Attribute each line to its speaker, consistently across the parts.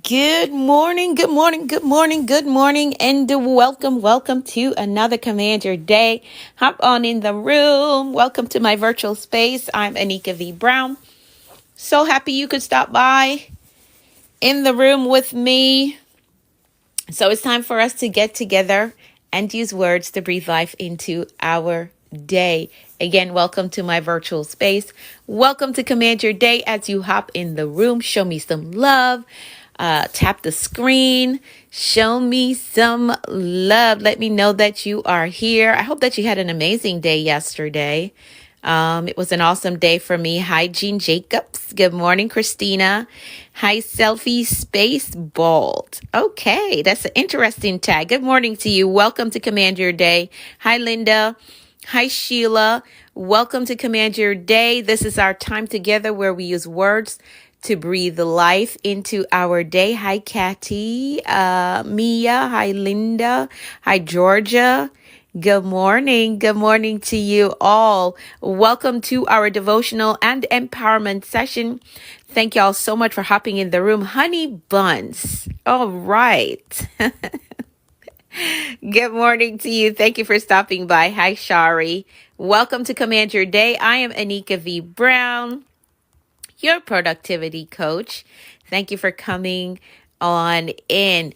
Speaker 1: Good morning, good morning, good morning, good morning, and welcome to another Command Your Day. Hop on in the room. Welcome to my virtual space. I'm Anika V. Brown. So happy you could stop by in the room with me. So it's time for us to get together and use words to breathe life into our day. Again, welcome to my virtual space. Welcome to Command Your Day as you hop in the room. Show me some love. Tap the screen. Show me some love. Let me know that you are here. I hope that you had an amazing day yesterday. It was an awesome day for me. Hi, Jean Jacobs. Good morning, Christina. Hi, Selfie Space Bald. Okay, that's an interesting tag. Good morning to you. Welcome to Command Your Day. Hi, Linda. Hi, Sheila. Welcome to Command Your Day. This is our time together where we use words to breathe life into our day. Hi, Kathy, Mia. Hi, Linda. Hi, Georgia. Good morning. Good morning to you all. Welcome to our devotional and empowerment session. Thank y'all so much for hopping in the room. Honey Buns. All right. Good morning to you. Thank you for stopping by. Hi, Shari. Welcome to Command Your Day. I am Anika V. Brown, your productivity coach. Thank you for coming on in.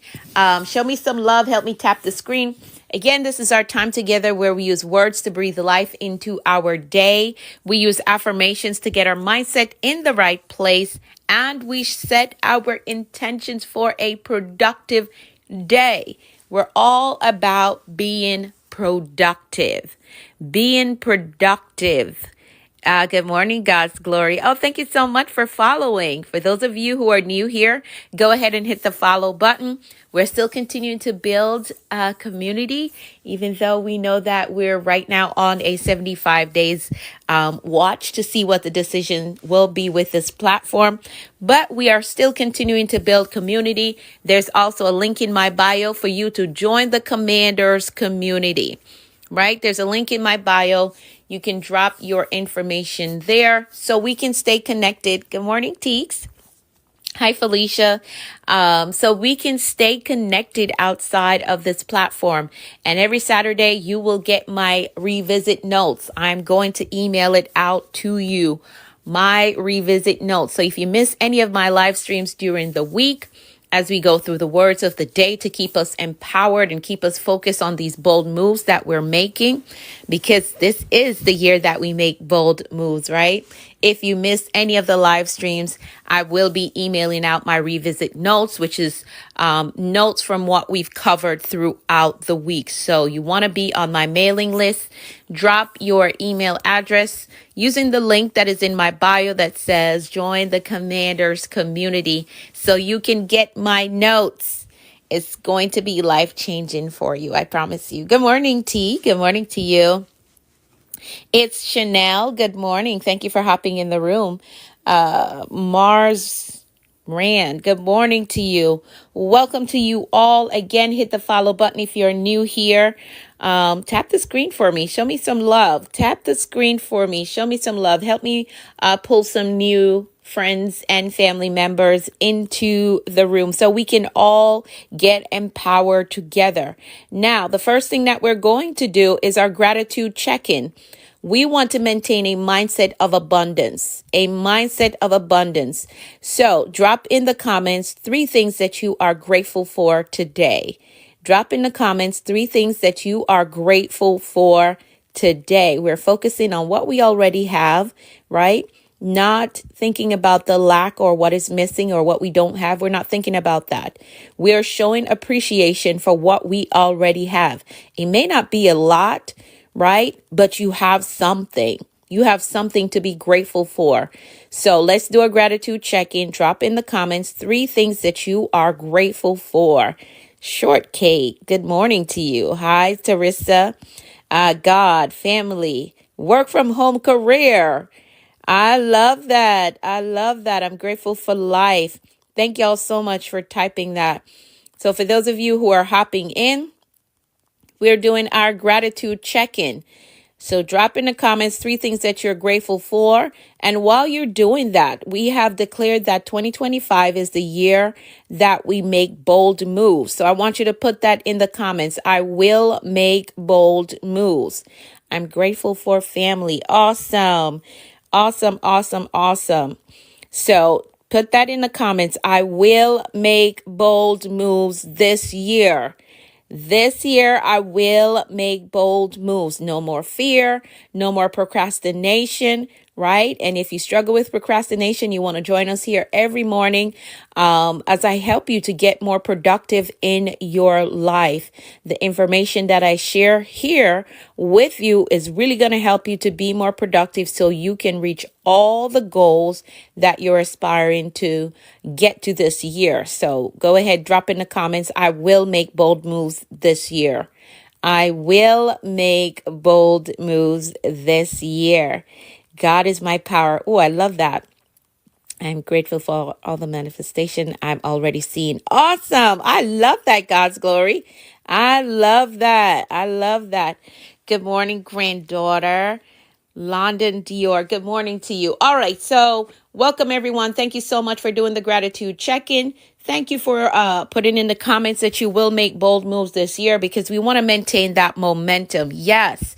Speaker 1: Show me some love. Help me tap the screen. Again, this is our time together where we use words to breathe life into our day. We use affirmations to get our mindset in the right place, and we set our intentions for a productive day. We're all about being productive. Being productive. Good morning, God's glory. Oh, thank you so much for following. For those of you who are new here, go ahead and hit the follow button. We're still continuing to build a community, even though we know that we're right now on a 75 days watch to see what the decision will be with this platform. But we are still continuing to build community. There's also a link in my bio for you to join the Commanders community. Right? There's a link in my bio. You can drop your information there so we can stay connected. Good morning, Teeks. Hi, Felicia. So we can stay connected outside of this platform. And every Saturday, you will get my revisit notes. I'm going to email it out to you, my revisit notes. So if you miss any of my live streams during the week, as we go through the words of the day to keep us empowered and keep us focused on these bold moves that we're making, because this is the year that we make bold moves, right? If you miss any of the live streams, I will be emailing out my revisit notes, which is notes from what we've covered throughout the week. So you want to be on my mailing list. Drop your email address using the link that is in my bio that says join the Commanders community so you can get my notes. It's going to be life-changing for you, I promise you. Good morning, T. Good morning to you. It's Chanel. Good morning. Thank you for hopping in the room. Mars Rand, good morning to you. Welcome to you all. Again, hit the follow button if you're new here. Tap the screen for me. Show me some love. Tap the screen for me. Show me some love. Help me pull some new friends and family members into the room so we can all get empowered together. Now, the first thing that we're going to do is our gratitude check-in. We want to maintain a mindset of abundance, a mindset of abundance. So drop in the comments 3 things that you are grateful for today. Drop in the comments 3 things that you are grateful for today. We're focusing on what we already have, right? Not thinking about the lack or what is missing or what we don't have. We're not thinking about that. We are showing appreciation for what we already have. It may not be a lot, right? But you have something. You have something to be grateful for. So let's do a gratitude check-in. Drop in the comments 3 things that you are grateful for. Shortcake, good morning to you. Hi, Teresa. God, family, work from home career. I love that. I love that. I'm grateful for life. Thank y'all so much for typing that. So for those of you who are hopping in, we're doing our gratitude check-in. So drop in the comments 3 things that you're grateful for. And while you're doing that, we have declared that 2025 is the year that we make bold moves. So I want you to put that in the comments. I will make bold moves. I'm grateful for family. Awesome. Awesome, awesome, awesome. So put that in the comments. I will make bold moves this year. This year, I will make bold moves. No more fear, no more procrastination, right? And if you struggle with procrastination, you want to join us here every morning as I help you to get more productive in your life. The information that I share here with you is really going to help you to be more productive so you can reach all the goals that you're aspiring to get to this year. So go ahead, drop in the comments. I will make bold moves this year. I will make bold moves this year. God is my power. Oh, I love that. I'm grateful for all the manifestation I'm already seeing. Awesome. I love that, God's glory. I love that. I love that. Good morning, granddaughter. London Dior, good morning to you. All right, so welcome everyone. Thank you so much for doing the gratitude check-in. Thank you for putting in the comments that you will make bold moves this year because we want to maintain that momentum. Yes,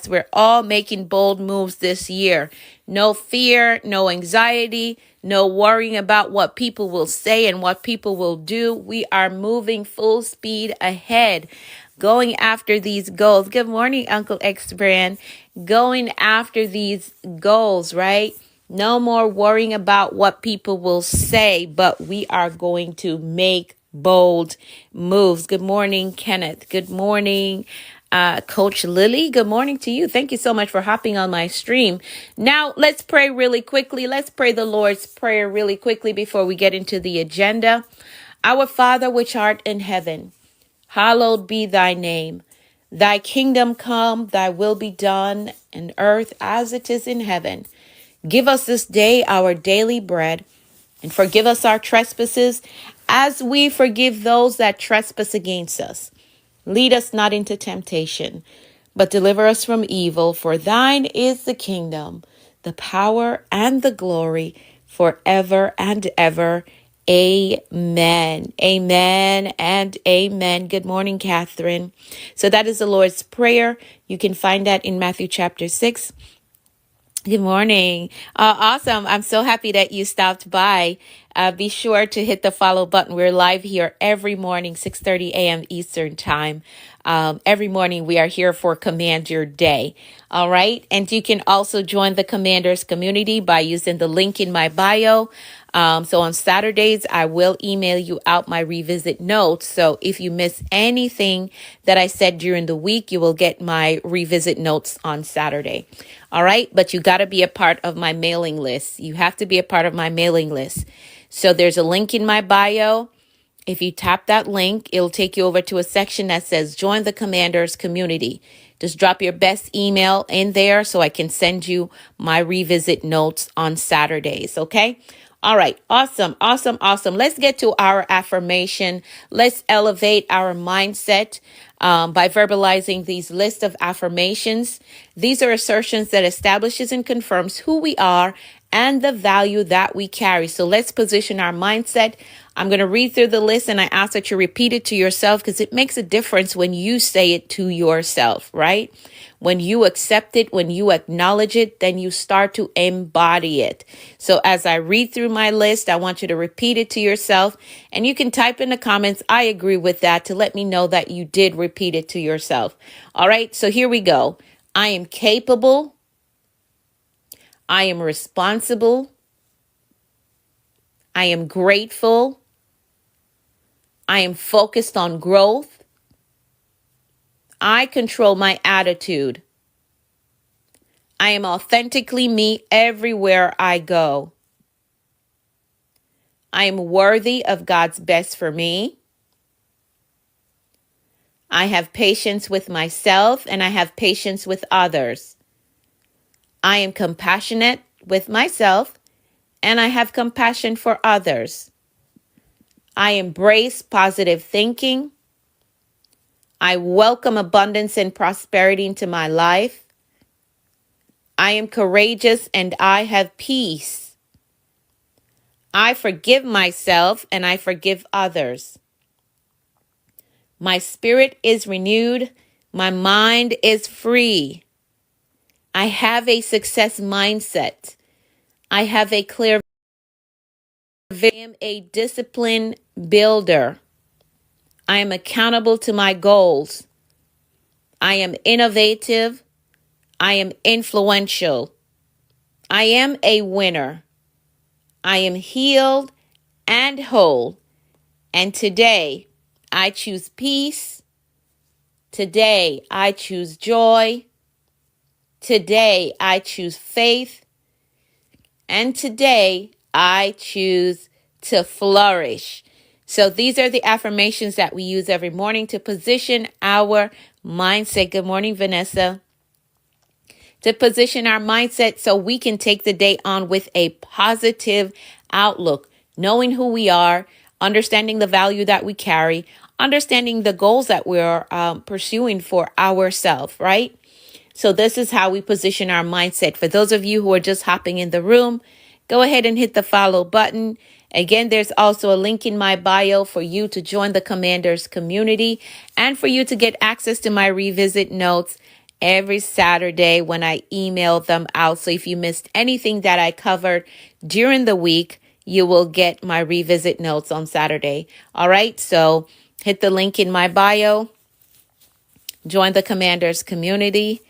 Speaker 1: we're all making bold moves this year. No fear, no anxiety, no worrying about what people will say and what people will do. We are moving full speed ahead, going after these goals. Good morning, Uncle X Brand. Going after these goals, right? No more worrying about what people will say, but we are going to make bold moves. Good morning, Kenneth. Good morning, Coach Lily. Good morning to you. Thank you so much for hopping on my stream. Now, let's pray really quickly. Let's pray the Lord's Prayer really quickly before we get into the agenda. Our Father, which art in heaven, hallowed be thy name. Thy kingdom come, thy will be done in earth as it is in heaven. Give us this day our daily bread, and forgive us our trespasses as we forgive those that trespass against us. Lead us not into temptation, but deliver us from evil. For thine is the kingdom, the power, and the glory forever and ever. Amen. Amen and amen. Good morning, Catherine. So that is the Lord's Prayer. You can find that in Matthew chapter 6. Good morning. Awesome. I'm so happy that you stopped by. Be sure to hit the follow button. We're live here every morning, 6:30 a.m. Eastern time. Every morning we are here for Command Your Day. All right. And you can also join the Commanders community by using the link in my bio. So on Saturdays, I will email you out my revisit notes. So if you miss anything that I said during the week, you will get my revisit notes on Saturday. All right. But you got to be a part of my mailing list. You have to be a part of my mailing list. So there's a link in my bio. If you tap that link, it'll take you over to a section that says join the Commanders community. Just drop your best email in there so I can send you my revisit notes on Saturdays. Okay. All right. Awesome. Awesome. Awesome. Let's get to our affirmation. Let's elevate our mindset by verbalizing these lists of affirmations. These are assertions that establishes and confirms who we are and the value that we carry. So let's position our mindset. I'm going to read through the list and I ask that you repeat it to yourself because it makes a difference when you say it to yourself, right? When you accept it, when you acknowledge it, then you start to embody it. So as I read through my list, I want you to repeat it to yourself and you can type in the comments, I agree with that, to let me know that you did repeat it to yourself. All right, so here we go. I am capable. I am responsible. I am grateful. I am focused on growth. I control my attitude. I am authentically me everywhere I go. I am worthy of God's best for me. I have patience with myself and I have patience with others. I am compassionate with myself and I have compassion for others. I embrace positive thinking. I welcome abundance and prosperity into my life. I am courageous and I have peace. I forgive myself and I forgive others. My spirit is renewed. My mind is free. I have a success mindset. I have a clear vision. I am a discipline builder. I am accountable to my goals. I am innovative. I am influential. I am a winner. I am healed and whole. And today, I choose peace. Today, I choose joy. Today, I choose faith. And today, I choose to flourish. So these are the affirmations that we use every morning to position our mindset. Good morning, Vanessa. To position our mindset so we can take the day on with a positive outlook, knowing who we are, understanding the value that we carry, understanding the goals that we're pursuing for ourselves, right? So this is how we position our mindset. For those of you who are just hopping in the room, go ahead and hit the follow button. Again, there's also a link in my bio for you to join the Commanders community and for you to get access to my revisit notes every Saturday when I email them out. So if you missed anything that I covered during the week, you will get my revisit notes on Saturday. All right, so hit the link in my bio, join the Commanders community.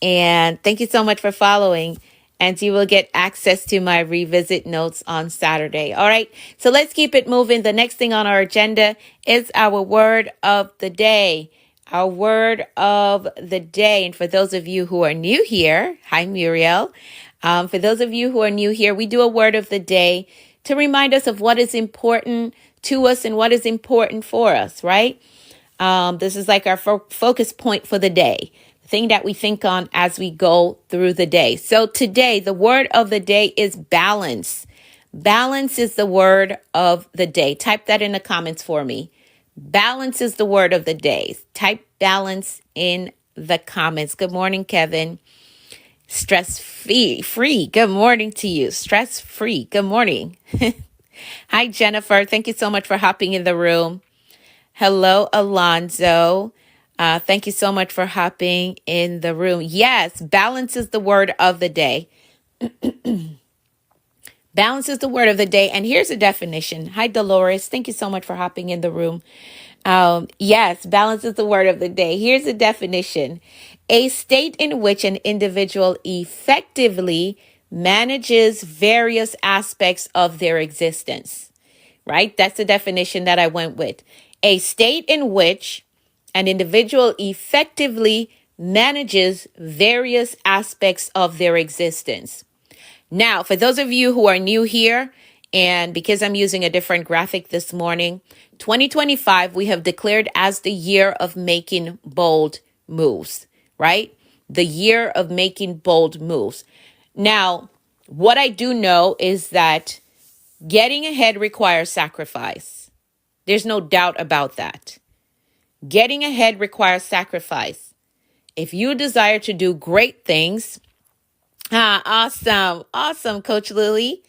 Speaker 1: And thank you so much for following. And you will get access to my revisit notes on Saturday. All right. So let's keep it moving. The next thing on our agenda is our word of the day. Our word of the day. And for those of you who are new here, hi, Muriel. For those of you who are new here, we do a word of the day to remind us of what is important to us and what is important for us, right? This is like our focus point for the day. Thing that we think on as we go through the day. So today, the word of the day is balance. Balance is the word of the day. Type that in the comments for me. Balance is the word of the day. Type balance in the comments. Good morning, Kevin. Stress-free. Good morning to you. Stress-free. Good morning. Hi, Jennifer. Thank you so much for hopping in the room. Hello, Alonzo. Thank you so much for hopping in the room. Yes, balance is the word of the day. Balance is the word of the day. And here's a definition. Hi, Dolores. Thank you so much for hopping in the room. Yes, balance is the word of the day. Here's a definition. A state in which an individual effectively manages various aspects of their existence, right? That's the definition that I went with. A state in which an individual effectively manages various aspects of their existence. Now, for those of you who are new here, and because I'm using a different graphic this morning, 2025, we have declared as the year of making bold moves, right? The year of making bold moves. Now, what I do know is that getting ahead requires sacrifice. There's no doubt about that. Getting ahead requires sacrifice. If you desire to do great things, awesome, Coach Lily.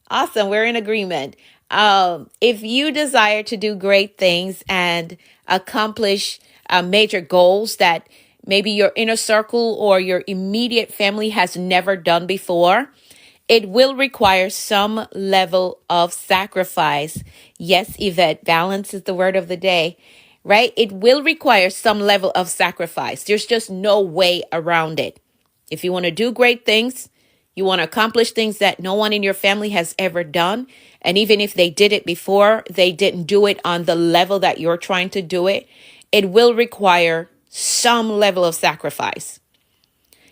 Speaker 1: Awesome, we're in agreement. If you desire to do great things and accomplish major goals that maybe your inner circle or your immediate family has never done before, it will require some level of sacrifice. Yes, Yvette, balance is the word of the day, right? It will require some level of sacrifice. There's just no way around it. If you want to do great things, you want to accomplish things that no one in your family has ever done, and even if they did it before, they didn't do it on the level that you're trying to do it, it will require some level of sacrifice.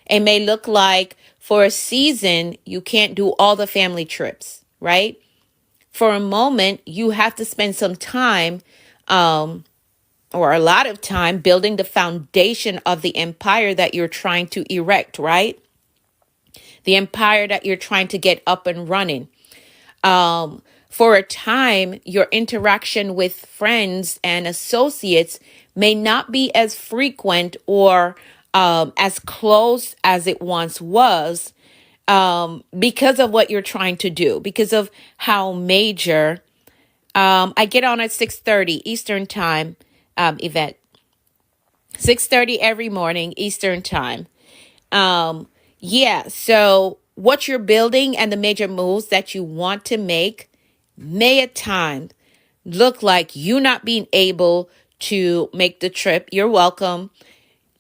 Speaker 1: It may look like for a season, you can't do all the family trips, right? For a moment, you have to spend some time or a lot of time building the foundation of the empire that you're trying to erect, right? The empire that you're trying to get up and running. For a time, your interaction with friends and associates may not be as frequent or as close as it once was, because of what you're trying to do, because of how major. I get on at 6:30 Eastern time, event. 6:30 every morning Eastern time. Yeah, so what you're building and the major moves that you want to make may at times look like you not being able to make the trip. You're welcome.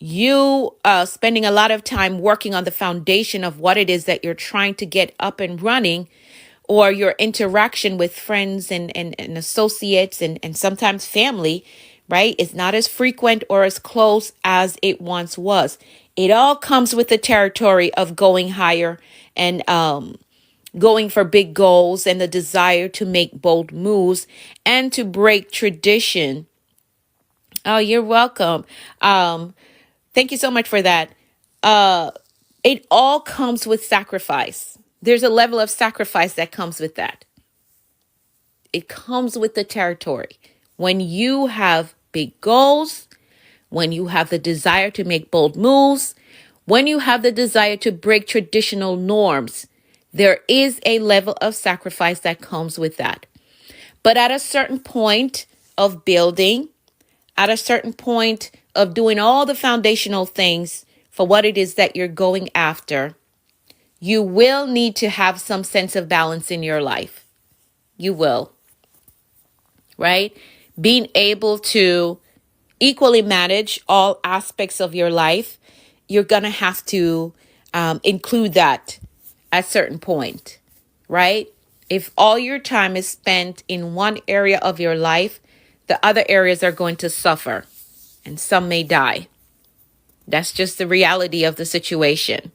Speaker 1: You spending a lot of time working on the foundation of what it is that you're trying to get up and running, or your interaction with friends and associates and sometimes family, right? It's not as frequent or as close as it once was. It all comes with the territory of going higher and going for big goals and the desire to make bold moves and to break tradition. Oh, you're welcome. Thank you so much for that. It all comes with sacrifice. There's a level of sacrifice that comes with that. It comes with the territory. When you have big goals, when you have the desire to make bold moves, when you have the desire to break traditional norms, there is a level of sacrifice that comes with that. But at a certain point of building, at a certain point of doing all the foundational things for what it is that you're going after, you will need to have some sense of balance in your life. You will, right? Being able to equally manage all aspects of your life, you're going to have to include that at a certain point, right? If all your time is spent in one area of your life, the other areas are going to suffer and some may die. That's just the reality of the situation,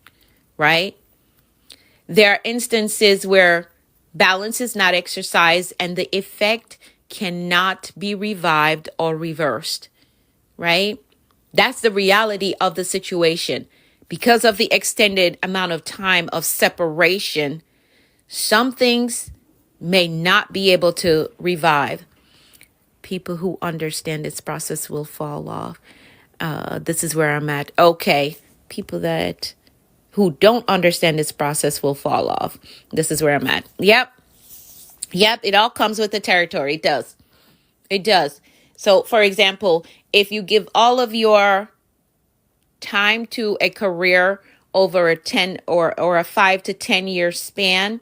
Speaker 1: right? There are instances where balance is not exercised and the effect cannot be revived or reversed, right? That's the reality of the situation. Because of the extended amount of time of separation, some things may not be able to revive. People who understand this process will fall off. This is where I'm at. Okay. People who don't understand this process will fall off. This is where I'm at. Yep. It all comes with the territory. It does. It does. So, for example, if you give all of your time to a career over a 10 or a 5 to 10 year span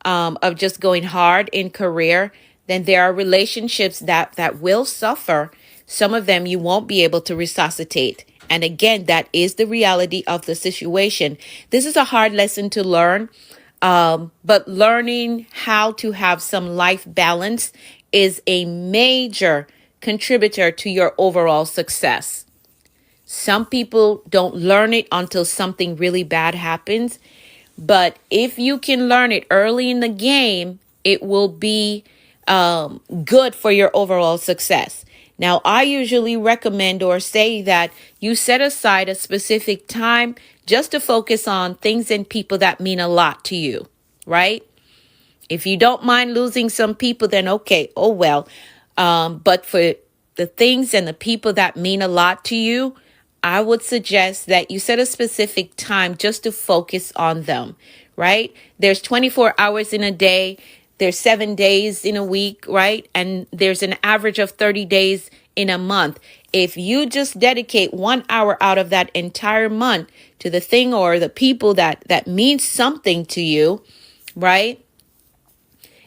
Speaker 1: of just going hard in career, then there are relationships that will suffer. Some of them you won't be able to resuscitate. And again, that is the reality of the situation. This is a hard lesson to learn, but learning how to have some life balance is a major contributor to your overall success. Some people don't learn it until something really bad happens. But if you can learn it early in the game, it will be good for your overall success. Now, I usually recommend or say that you set aside a specific time just to focus on things and people that mean a lot to you, right? If you don't mind losing some people, then okay, oh well. But for the things and the people that mean a lot to you, I would suggest that you set a specific time just to focus on them, right? There's 24 hours in a day. There's 7 days in a week, right? And there's an average of 30 days in a month. If you just dedicate 1 hour out of that entire month to the thing or the people that means something to you, right?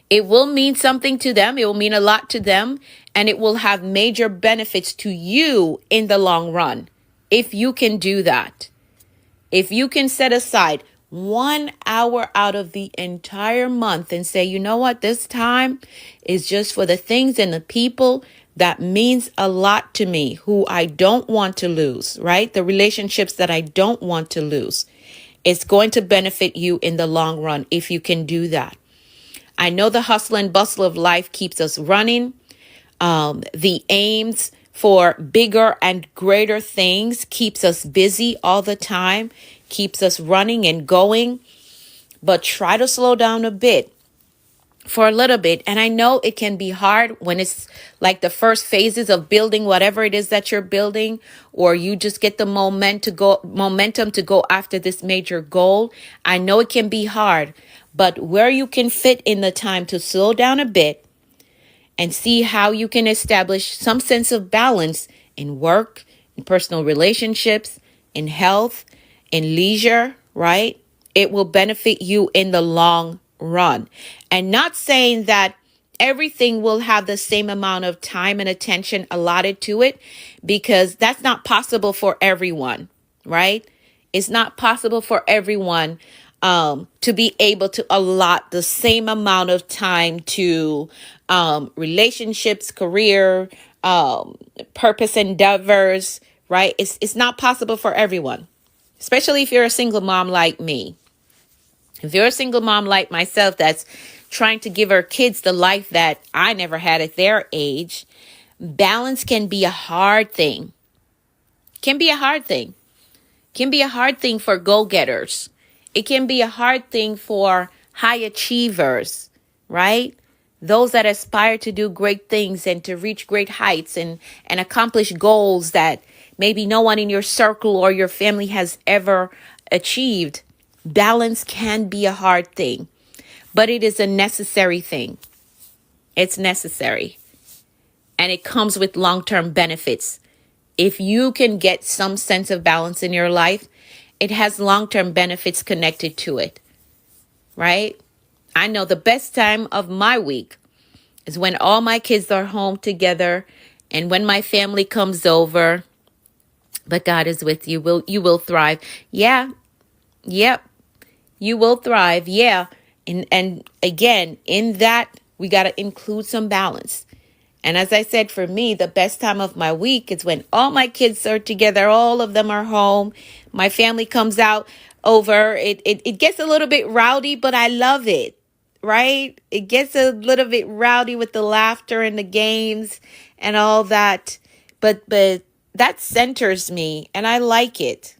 Speaker 1: It will mean something to them. It will mean a lot to them. And it will have major benefits to you in the long run. If you can do that, if you can set aside 1 hour out of the entire month and say, you know what, this time is just for the things and the people that means a lot to me, who I don't want to lose, right? The relationships that I don't want to lose. It's going to benefit you in the long run if you can do that. I know the hustle and bustle of life keeps us running. The aims for bigger and greater things keeps us busy all the time, keeps us running and going. But try to slow down a bit. for a little bit. And I know it can be hard when it's like the first phases of building whatever it is that you're building, or you just get the momentum to go after this major goal. I know it can be hard, but where you can fit in the time to slow down a bit and see how you can establish some sense of balance in work, in personal relationships, in health, in leisure, right? It will benefit you in the long run. And not saying that everything will have the same amount of time and attention allotted to it, because that's not possible for everyone, right? It's not possible for everyone to be able to allot the same amount of time to relationships, career, purpose endeavors, right? It's not possible for everyone, especially if you're a single mom like me. If you're a single mom like myself that's trying to give her kids the life that I never had at their age, balance can be a hard thing. Can be a hard thing. Can be a hard thing for go-getters. It can be a hard thing for high achievers, right? Those that aspire to do great things and to reach great heights and accomplish goals that maybe no one in your circle or your family has ever achieved. Balance can be a hard thing, but it is a necessary thing. It's necessary. And it comes with long-term benefits. If you can get some sense of balance in your life, it has long-term benefits connected to it, right? I know the best time of my week is when all my kids are home together and when my family comes over. But God is with you. You will thrive. Yeah. Yep. You will thrive. Yeah. And again, in that, we got to include some balance. And as I said, for me, the best time of my week is when all my kids are together. All of them are home. My family comes out over. It gets a little bit rowdy, but I love it, right? It gets a little bit rowdy with the laughter and the games and all that. But that centers me and I like it.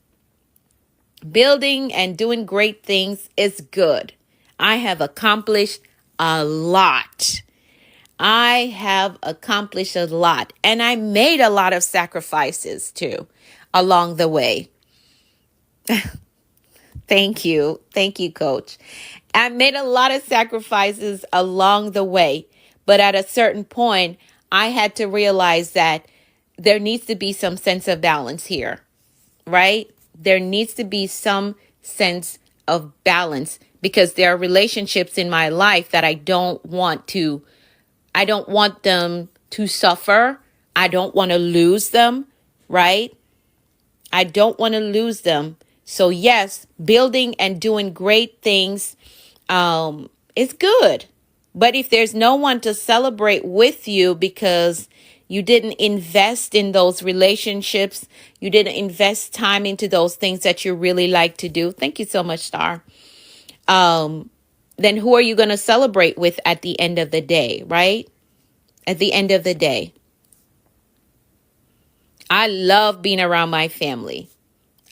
Speaker 1: Building and doing great things is good. I have accomplished a lot. I have accomplished a lot, and I made a lot of sacrifices too along the way. Thank you. Thank you, Coach. I made a lot of sacrifices along the way, but at a certain point, I had to realize that there needs to be some sense of balance here, right? There needs to be some sense of balance because there are relationships in my life that I don't want them to suffer. I don't want to lose them, right? I don't want to lose them. So yes, building and doing great things is good. But if there's no one to celebrate with you because you didn't invest in those relationships, you didn't invest time into those things that you really like to do. Thank you so much, Star. Then who are you going to celebrate with at the end of the day, right? At the end of the day. I love being around my family.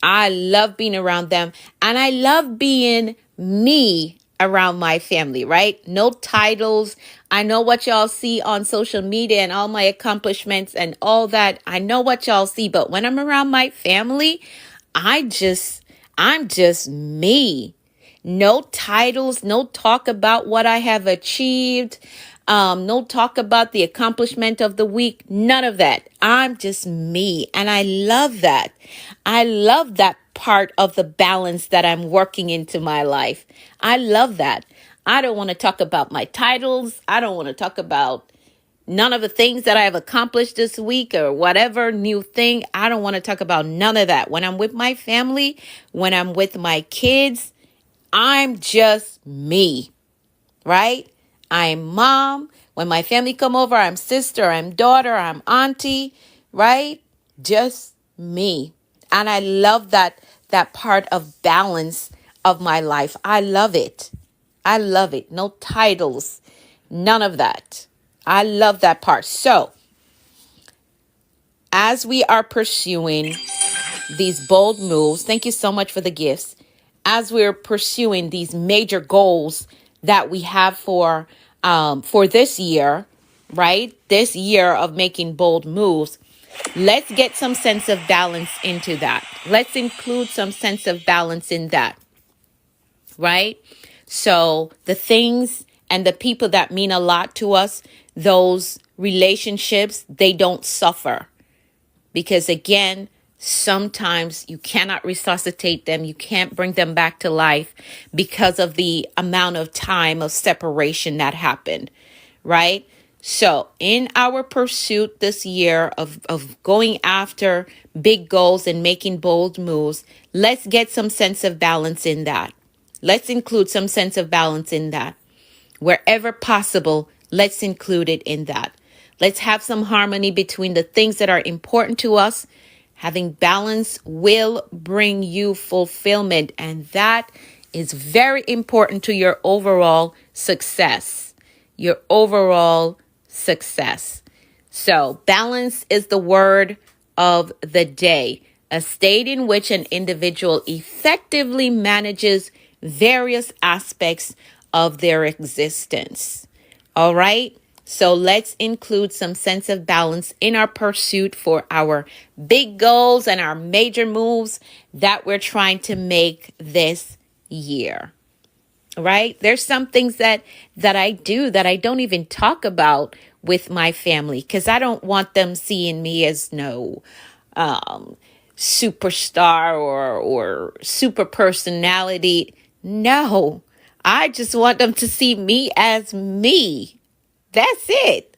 Speaker 1: I love being around them. And I love being me around my family, right? No titles. I know what y'all see on social media and all my accomplishments and all that. I know what y'all see. But when I'm around my family, I'm just me. No titles, no talk about what I have achieved. No talk about the accomplishment of the week. None of that. I'm just me. And I love that. I love that part of the balance that I'm working into my life. I love that. I don't want to talk about my titles. I don't want to talk about none of the things that I have accomplished this week or whatever new thing. I don't want to talk about none of that. When I'm with my family, when I'm with my kids, I'm just me, right? I'm mom. When my family come over, I'm sister, I'm daughter, I'm auntie, right? Just me. And I love that part of balance of my life. I love it. I love it. No titles, none of that. I love that part. So, as we are pursuing these bold moves, thank you so much for the gifts. As we're pursuing these major goals that we have for for this year, right? This year of making bold moves. Let's get some sense of balance into that. Let's include some sense of balance in that, right? So the things and the people that mean a lot to us, those relationships, they don't suffer. Because again, sometimes you cannot resuscitate them. You can't bring them back to life because of the amount of time of separation that happened, right? So in our pursuit this year of going after big goals and making bold moves, let's get some sense of balance in that. Let's include some sense of balance in that. Wherever possible, let's include it in that. Let's have some harmony between the things that are important to us. Having balance will bring you fulfillment, and that is very important to your overall success. Your overall success. So, balance is the word of the day, a state in which an individual effectively manages various aspects of their existence. All right? So let's include some sense of balance in our pursuit for our big goals and our major moves that we're trying to make this year. Right? There's some things that I do that I don't even talk about with my family because I don't want them seeing me as no superstar or super personality. No, I just want them to see me as me. That's it.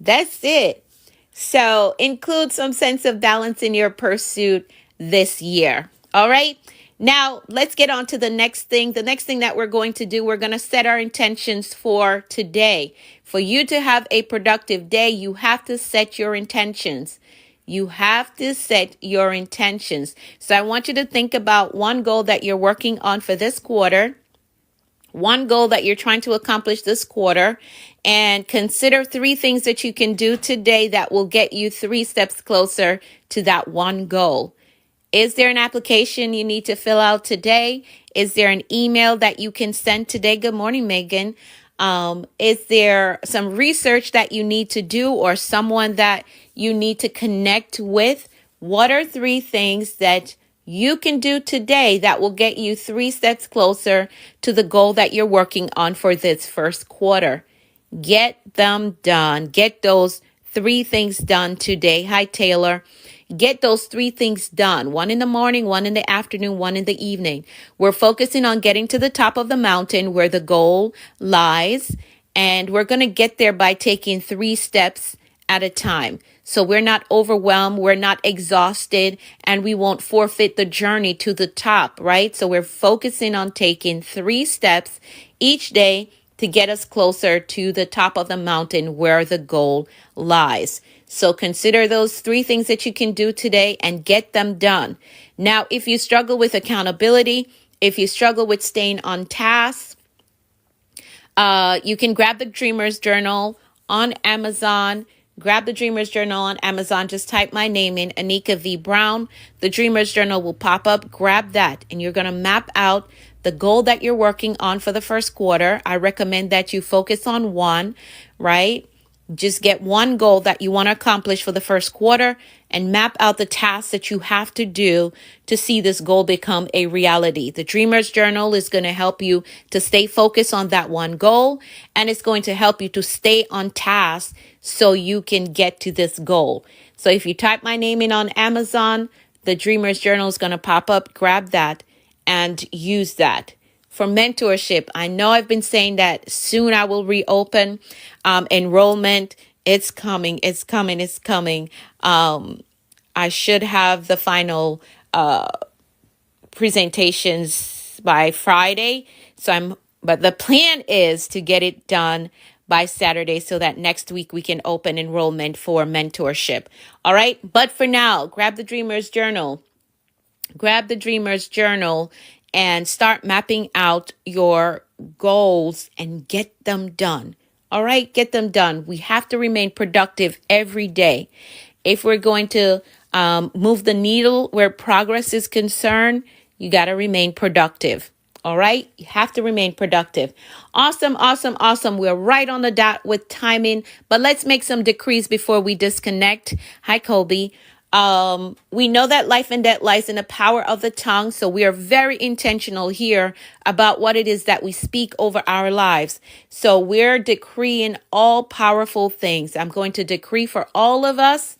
Speaker 1: That's it. So include some sense of balance in your pursuit this year. All right. Now, let's get on to the next thing. The next thing that we're going to do, we're going to set our intentions for today. For you to have a productive day, you have to set your intentions. You have to set your intentions. So I want you to think about one goal that you're working on for this quarter, one goal that you're trying to accomplish this quarter, and consider 3 things that you can do today that will get you 3 steps closer to that one goal. Is there an application you need to fill out today? Is there an email that you can send today? Good morning, Megan. Is there some research that you need to do or someone that you need to connect with? What are 3 things that you can do today that will get you 3 steps closer to the goal that you're working on for this first quarter? Get them done. Get those 3 things done today. Hi, Taylor. Get those 3 things done. 1 in the morning, 1 in the afternoon, 1 in the evening. We're focusing on getting to the top of the mountain where the goal lies. And we're going to get there by taking 3 steps at a time. So we're not overwhelmed, we're not exhausted, and we won't forfeit the journey to the top, right? So we're focusing on taking 3 steps each day to get us closer to the top of the mountain where the goal lies. So consider those 3 things that you can do today and get them done. Now, if you struggle with accountability, if you struggle with staying on task, you can grab the Dreamer's Journal on Amazon. Grab the Dreamer's Journal on Amazon. Just type my name in, Anika V. Brown. The Dreamer's Journal will pop up. Grab that, and you're going to map out the goal that you're working on for the first quarter. I recommend that you focus on one, right? Just get one goal that you want to accomplish for the first quarter and map out the tasks that you have to do to see this goal become a reality. The Dreamer's Journal is going to help you to stay focused on that one goal, and it's going to help you to stay on task so you can get to this goal. So if you type my name in on Amazon, the Dreamer's Journal is going to pop up. Grab that and use that. For mentorship, I know I've been saying that soon I will reopen enrollment. It's coming. It's coming. It's coming. I should have the final presentations by Friday. But the plan is to get it done by Saturday so that next week we can open enrollment for mentorship. All right. But for now, grab the Dreamer's Journal. Grab the Dreamer's Journal and start mapping out your goals and get them done. All right, get them done. We have to remain productive every day. If we're going to move the needle where progress is concerned, you got to remain productive. All right. You have to remain productive. Awesome, awesome, awesome. We're right on the dot with timing, but let's make some decrees before we disconnect. Hi, Kobe. We know that life and death lies in the power of the tongue. So we are very intentional here about what it is that we speak over our lives. So we're decreeing all powerful things. I'm going to decree for all of us.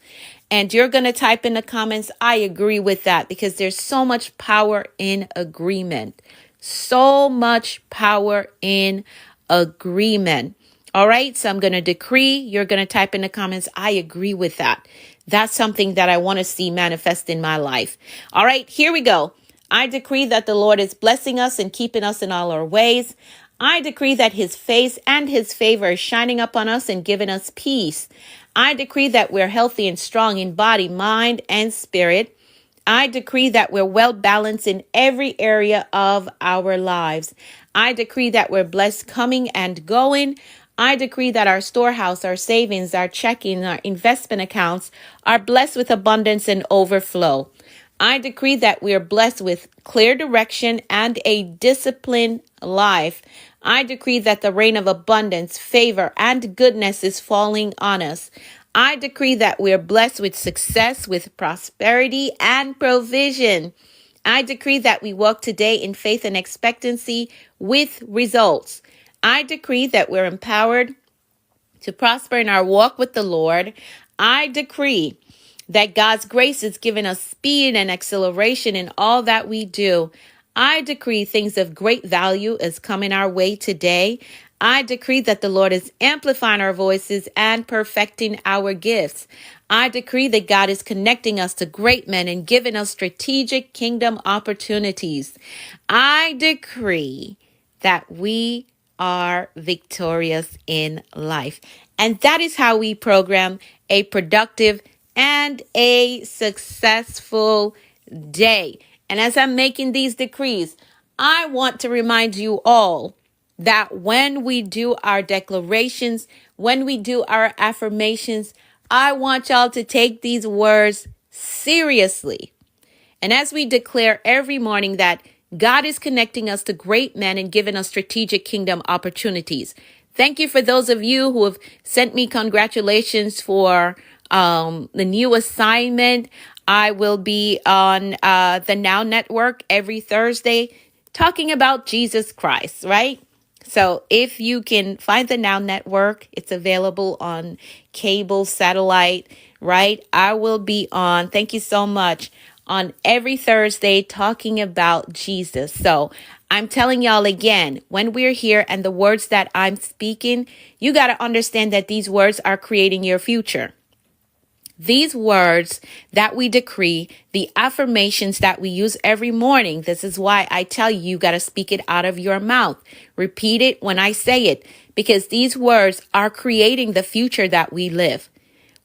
Speaker 1: And you're going to type in the comments, I agree with that, because there's so much power in agreement. So much power in agreement. All right. So I'm going to decree. You're going to type in the comments, I agree with that. That's something that I want to see manifest in my life. All right. Here we go. I decree that the Lord is blessing us and keeping us in all our ways. I decree that his face and his favor is shining upon us and giving us peace. I decree that we're healthy and strong in body, mind, and spirit. I decree that we're well balanced in every area of our lives. I decree that we're blessed coming and going. I decree that our storehouse, our savings, our checking, our investment accounts are blessed with abundance and overflow. I decree that we are blessed with clear direction and a disciplined life. I decree that the rain of abundance, favor, and goodness is falling on us. I decree that we are blessed with success, with prosperity, and provision. I decree that we walk today in faith and expectancy with results. I decree that we're empowered to prosper in our walk with the Lord. I decree that God's grace is giving us speed and acceleration in all that we do. I decree things of great value is coming our way today. I decree that the Lord is amplifying our voices and perfecting our gifts. I decree that God is connecting us to great men and giving us strategic kingdom opportunities. I decree that we are victorious in life. And that is how we program a productive and a successful day. And as I'm making these decrees, I want to remind you all that when we do our declarations, when we do our affirmations, I want y'all to take these words seriously. And as we declare every morning that God is connecting us to great men and giving us strategic kingdom opportunities. Thank you for those of you who have sent me congratulations for the new assignment. I will be on the Now Network every Thursday talking about Jesus Christ, right? So if you can find the Now Network, it's available on cable, satellite, right? I will be on, thank you so much, on every Thursday talking about Jesus. So I'm telling y'all again, when we're here and the words that I'm speaking, you got to understand that these words are creating your future. These words that we decree, the affirmations that we use every morning, this is why I tell you, you got to speak it out of your mouth. Repeat it when I say it, because these words are creating the future that we live.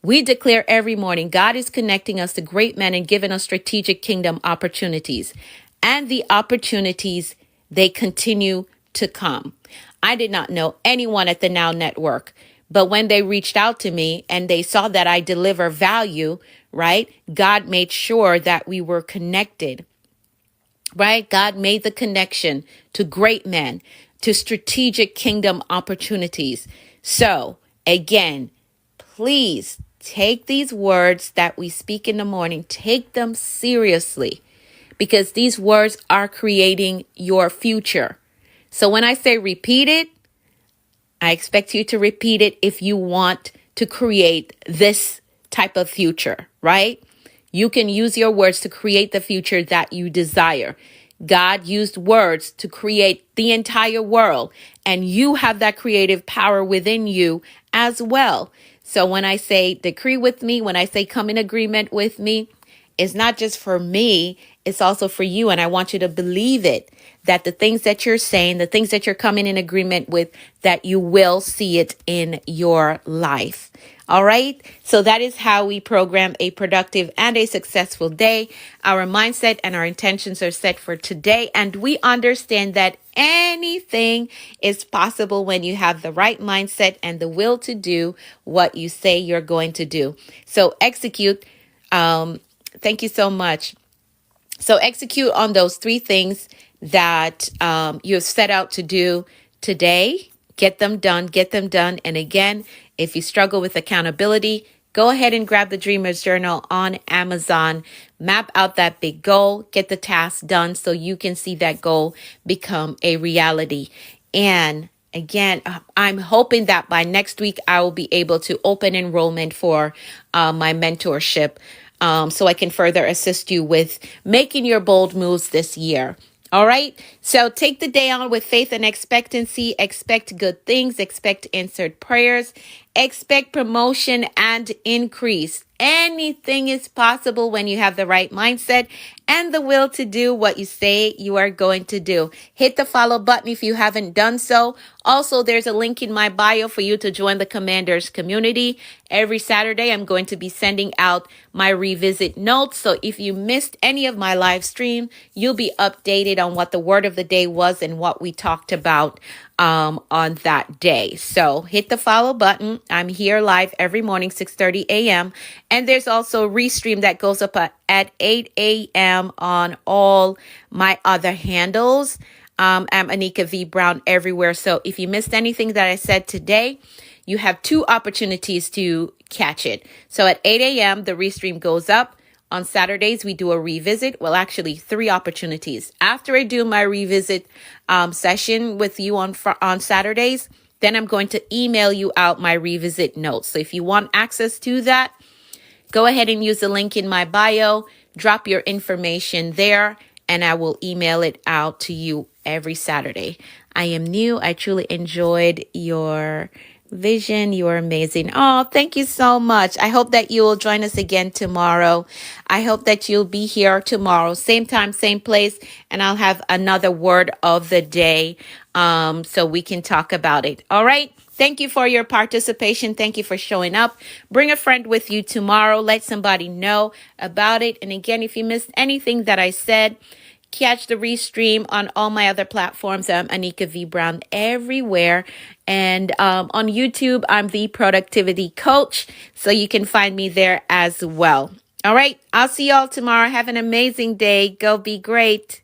Speaker 1: We declare every morning, God is connecting us to great men and giving us strategic kingdom opportunities. And the opportunities, they continue to come. I did not know anyone at the Now Network. But when they reached out to me and they saw that I deliver value, right? God made sure that we were connected, right? God made the connection to great men, to strategic kingdom opportunities. So again, please take these words that we speak in the morning, take them seriously, because these words are creating your future. So when I say repeat it, I expect you to repeat it if you want to create this type of future, right? You can use your words to create the future that you desire. God used words to create the entire world, and you have that creative power within you as well. So when I say decree with me, when I say come in agreement with me, it's not just for me, it's also for you. And I want you to believe it, that the things that you're saying, the things that you're coming in agreement with, that you will see it in your life. All right. So that is how we program a productive and a successful day. Our mindset and our intentions are set for today. And we understand that anything is possible when you have the right mindset and the will to do what you say you're going to do. So execute. Thank you so much. So execute on those three things that you have set out to do today. Get them done, get them done. And again, if you struggle with accountability, go ahead and grab the Dreamer's Journal on Amazon. Map out that big goal, get the task done so you can see that goal become a reality. And again, I'm hoping that by next week, I will be able to open enrollment for my mentorship so I can further assist you with making your bold moves this year. All right. So take the day on with faith and expectancy. Expect good things. Expect answered prayers. Expect promotion and increase. Anything is possible when you have the right mindset and the will to do what you say you are going to do. Hit the follow button if you haven't done so. Also, there's a link in my bio for you to join the Commanders community. Every Saturday, I'm going to be sending out my revisit notes. So if you missed any of my live stream, you'll be updated on what the word of the day was and what we talked about on that day. So hit the follow button. I'm here live every morning, 6:30 a.m. And there's also a restream that goes up at 8 a.m. on all my other handles. I'm Anika V. Brown everywhere. So if you missed anything that I said today, you have 2 opportunities to catch it. So at 8 a.m., the restream goes up. On Saturdays, we do a revisit. Well, actually, 3 opportunities. After I do my revisit session with you on Saturdays, then I'm going to email you out my revisit notes. So if you want access to that, go ahead and use the link in my bio, drop your information there, and I will email it out to you every Saturday. I am new. I truly enjoyed your vision. You are amazing. Oh, thank you so much. I hope that you will join us again tomorrow. I hope that you'll be here tomorrow, same time, same place, and I'll have another word of the day so we can talk about it. All right. Thank you for your participation. Thank you for showing up. Bring a friend with you tomorrow. Let somebody know about it. And again, if you missed anything that I said, catch the restream on all my other platforms. I'm Anika V. Brown everywhere. And on YouTube, I'm the Productivity Coach. So you can find me there as well. All right. I'll see y'all tomorrow. Have an amazing day. Go be great.